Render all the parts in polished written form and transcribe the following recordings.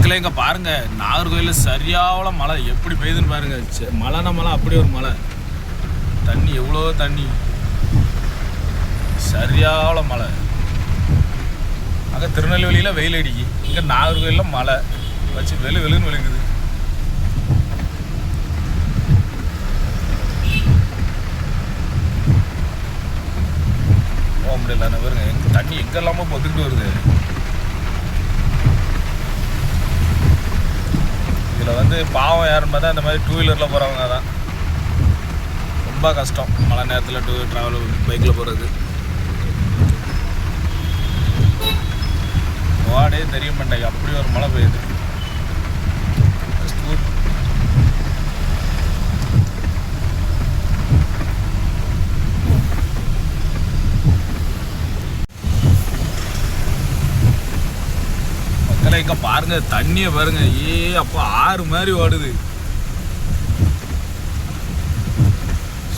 மக்களே இங்கே பாருங்கள், நாகர்கோயிலில் சரியாவள மழை எப்படி பெய்யுதுன்னு பாருங்கள். மழைனா மழை, அப்படி ஒரு மழை. தண்ணி எவ்வளோ தண்ணி, சரியாவள மழை. அங்கே திருநெல்வேலியில் வெயில் அடிக்கி, இங்கே நாகர்கோயிலில் மழை வச்சு வெளுன்னு வெளுக்குது. போக முடியல பாருங்க, தண்ணி எங்கெல்லாமோ பொத்துக்கிட்டு வருது. இதில் வந்து பாவம் யாருன்னு பார்த்தா இந்த மாதிரி டூ வீலரில் போகிறவங்க தான் ரொம்ப கஷ்டம். மழை நேரத்தில் ட்ராவல் பைக்கில் போகிறது வாடே தெரிய மாட்டேங்க, அப்படி ஒரு மழை பெய்யுது. மக்களை இங்கே பாருங்க, தண்ணியை பாருங்க, அப்போ ஆறு மாதிரி ஓடுது.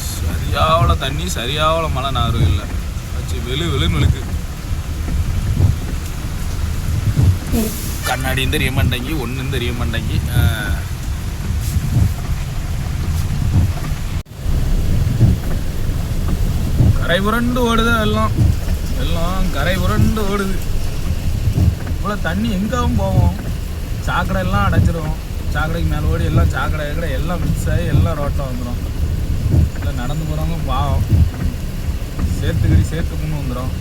சரியாவள தண்ணி, சரியாவள மழை. நாகர்கோயிலில் வச்சு வெளுன்னு வெளுக்கு. கண்ணாடியும் தெரிய மாட்டேங்கி, ஒன்றும் தெரிய மாட்டேங்கி. கரை புரண்டு ஓடுது, எல்லாம் கரை புரண்டு ஓடுது. இவ்வளோ தண்ணி எங்கவும் போவோம், சாக்கடை எல்லாம் அடைச்சிரும். சாக்கடைக்கு மேலே ஓடி எல்லாம் சாக்கடை எல்லாம் மிக்ஸ் ஆகி எல்லாம் ரோட்டில் வந்துடும். எல்லாம் நடந்து போகிறவங்க பாவம், சேர்த்து கொண்டு வந்துடும்.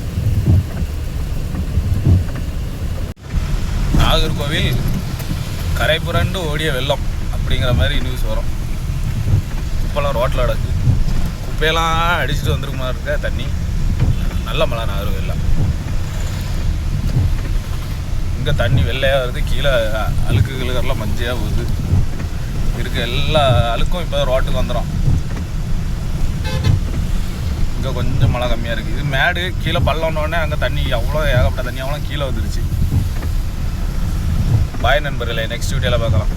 நாகர்கோவில் கரை புரண்டு ஓடிய வெள்ளம் அப்படிங்கிற மாதிரி நியூஸ் வரும். குப்பைலாம் ரோட்டில் அடக்கு, குப்பையெல்லாம் அடிச்சுட்டு வந்துருக்குமா இருக்க தண்ணி. நல்ல மழை நாகர்கோவிலில். இங்கே தண்ணி வெள்ளையாக வருது, கீழே அழுக்குகளுக்கெல்லாம் மஞ்சையாக போகுது. இருக்க எல்லா அழுக்கும் இப்போ ரோட்டுக்கு வந்துடும். இங்கே கொஞ்சம் மழை கம்மியாக இருக்குது. இது மேடு, கீழே பள்ளம்னோடனே அங்கே தண்ணி அவ்வளோ ஏகப்பட்ட தண்ணி அவ்வளோ கீழே வந்துருச்சு. பாய் நண்பர்களே, நெக்ஸ்ட் வீடியோவில் பார்க்கலாம்.